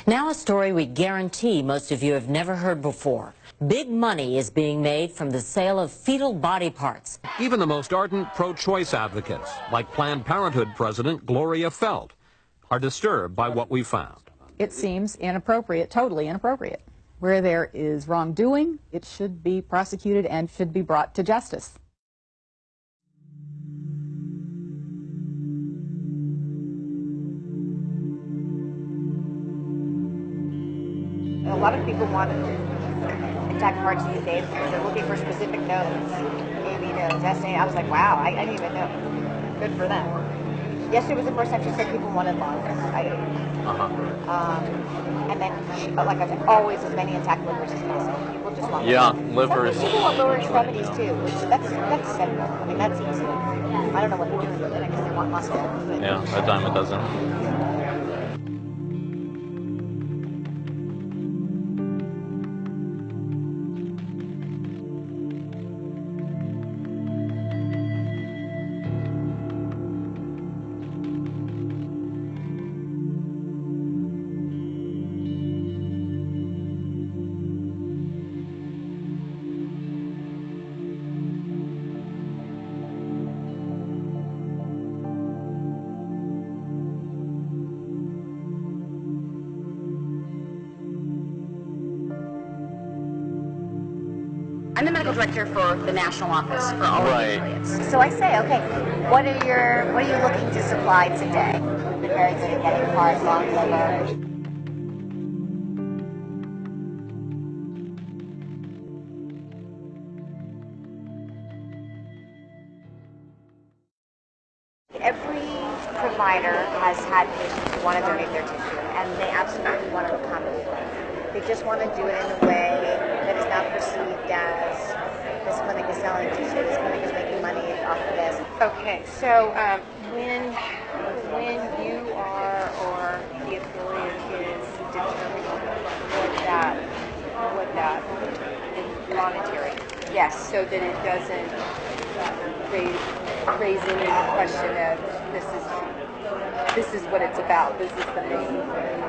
Now a story we guarantee most of you have never heard before. Big money is being made from the sale of fetal body parts. Even the most ardent pro-choice advocates, like Planned Parenthood President Gloria Feld, are disturbed by what we found. It seems inappropriate, totally inappropriate. Where there is wrongdoing, it should be prosecuted and should be brought to justice. A lot of people want intact parts these days because they're looking for specific nodes. AB nodes, SA. I was like, wow, I didn't even know. Good for them. Yesterday was the first time she said people wanted lungs. And then, like I said, always as many intact livers as possible. People just want livers. Some people want lower extremities too, which that's simple. I mean, that's easy. I don't know what they're doing with it. I guess they want muscle. Yeah, a dime a dozen. I'm the medical director for the national office for all of the affiliates. So I say, okay, what are you looking to supply today? We've been very good at getting parts, long liver. Every provider has had patients who want to donate their tissue, and they absolutely want to accommodate them. They just want to do it in a way that is not perceived as this clinic is selling tissue, this clinic is making money off of this. Okay, so when you are or the affiliate is determining what that is monetary, yes, so that it doesn't raise any question of this is what it's about, this is the main thing.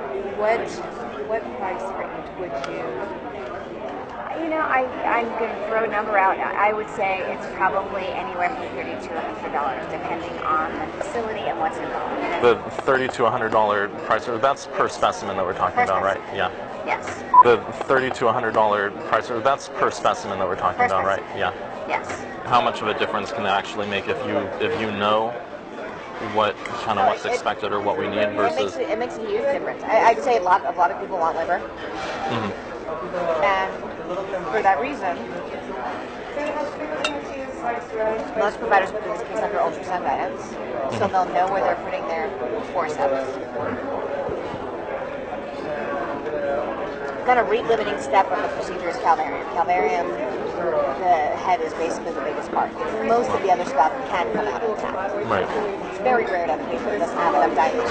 What price range would you? You know, I'm going to throw a number out. I would say it's probably anywhere from $30 to $100, depending on the facility and what's involved. The $30 to $100 price, that's per specimen that we're talking about, right? Yeah. Yes. The $30 to $100 price, that's per specimen that we're talking about, right? Yeah. Yes. How much of a difference can it actually make if you know what's expected or what we need versus? It makes a huge difference. I'd say a lot of people want liver, and for that reason, most providers will do this case under ultrasound guidance, so they'll know where they're putting their forceps. Kind of rate-limiting step of the procedure is calvarium. Calvarium, the head is basically the biggest part. Most of the other stuff can come out intact. Right. It's very rare to have a patient that doesn't have enough dilation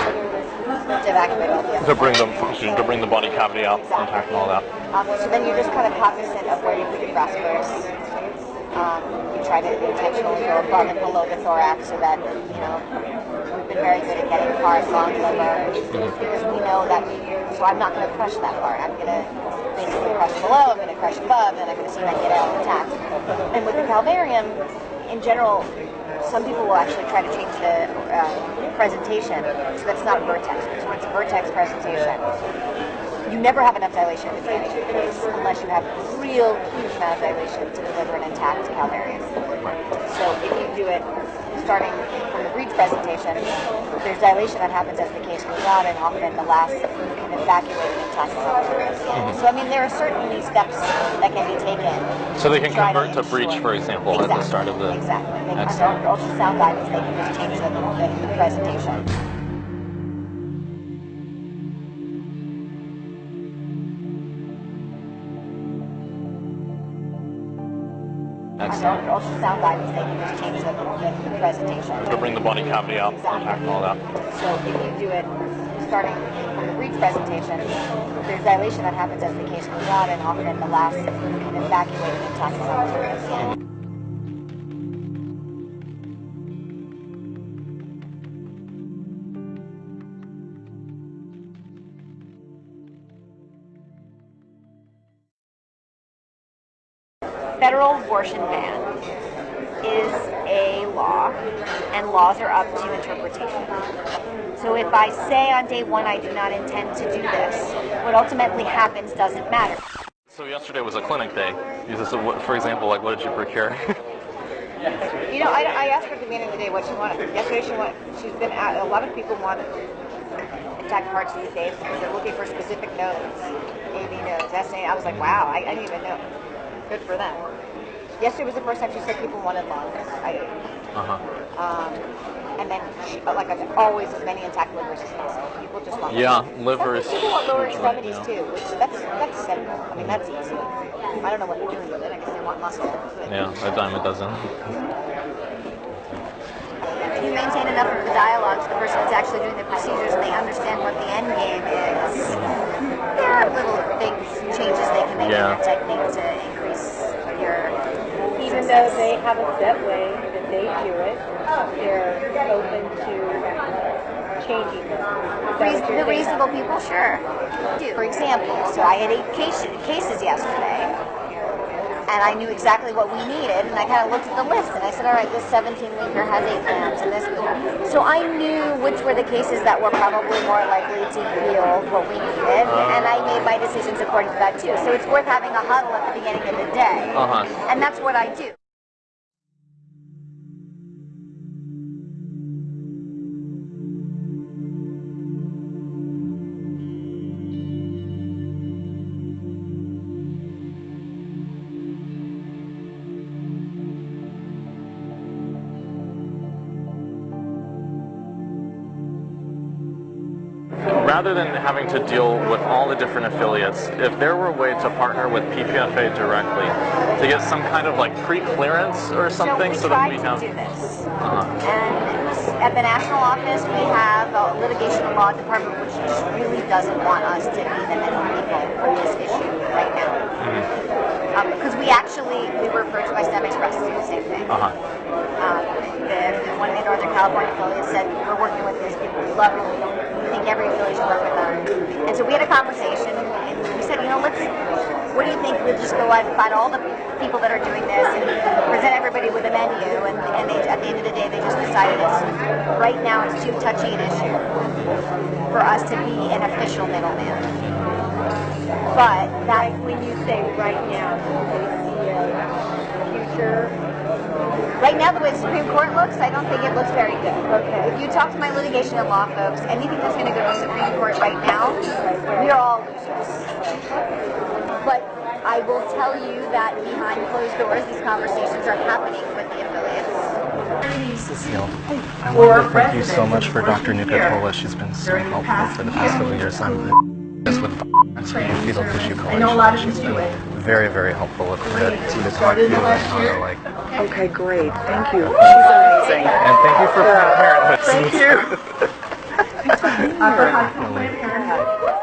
to evacuate all the other. To bring the body cavity out intact and all that. So then you're just kind of cognizant of where you put your vasculars. You try to intentionally go above and below the thorax so that, we've been very good at getting parts long liver because we know that, so I'm not going to crush that part. I'm going to basically crush below, I'm going to crush above, and I'm going to see if I can get it out intact. And with the calvarium, in general, some people will actually try to change the presentation so that's not a vertex. So when it's a vertex presentation, you never have enough dilation at the beginning of the case unless you have a real huge amount of dilation to deliver an intact calvarium. So if you do it starting from the breech presentation, there's dilation that happens as the case goes on, and often the last can evacuate an intact calvarium. So I mean, there are certainly steps that can be taken. So they can convert to breech, for example, at the start of the. Exactly. Under ultrasound guidance, they can just change the presentation. Under ultrasound guidance, they can just change the presentation. To bring the body cavity out intact and all that. So if you do it starting from the breech presentation, there's dilation that happens as the case goes on, and often the last can evacuate an intact calvarium. federal abortion ban is a law, and laws are up to interpretation. So if I say on day one I do not intend to do this, what ultimately happens doesn't matter. So yesterday was a clinic day. So what, for example, like what did you procure? You know, I asked her at the beginning of the day what she wanted. Yesterday she's been out, a lot of people want intact parts these days because they're looking for specific nodes, AB nodes, SA. I was like, wow, I didn't even know. Good for them. Yesterday was the first time she said people wanted lungs. And then, like I said, always as many intact livers as possible. People just want liver is people want lower huge extremities right too, which that's simple. I mean, that's easy. I don't know what they're doing with it. I guess they want muscle. Yeah, a dime a dozen. If you maintain enough of the dialogue to the person that's actually doing the procedures and they understand what the end game is, there are little things, changes they can make in their technique to increase your even though they have a set way that they do it, they're open to changing it. The reasonable people, sure. For example, so I had 8 cases yesterday, and I knew exactly what we needed, and I kind of looked at the list, and I said, all right, this 17-weeker has 8 grams, and this. So I knew which were the cases that were probably more likely to yield what we needed, and I made my decisions according to that too. So it's worth having a huddle at the beginning of the day, and that's what I do. Rather than having to deal with all the different affiliates, if there were a way to partner with PPFA directly to get some kind of like pre-clearance or something so that we have... do this. And at the national office, we have a litigation and law department which just really doesn't want us to be the middle people for this issue right now. Because we were approached by STEM Express to do the same thing. One of the Northern California affiliates said, we're working with these people, we love them, we think every affiliate should work with them. And so we had a conversation, and we said, you know, what do you think we'll just go out and find all the people that are doing this and present everybody with a menu, and at the end of the day, they just decided right now it's too touchy an issue for us to be an official middleman. But that, when you say right now, do they see a future? Right now, the way the Supreme Court looks, I don't think it looks very good. Okay. If you talk to my litigation and law folks, anything that's going to go to the Supreme Court right now, we are all losers. But I will tell you that behind closed doors, these conversations are happening with the affiliates. Cecile, I wanted to thank you so much for Dr. Nuka-Tola. She's been so helpful for the past couple of years. I'm just with fetal tissue collection. She's been very, very helpful with her to talk to you and how to like. Okay, great. Thank you. She's amazing. And thank you for Planned Parenthood. Thank you.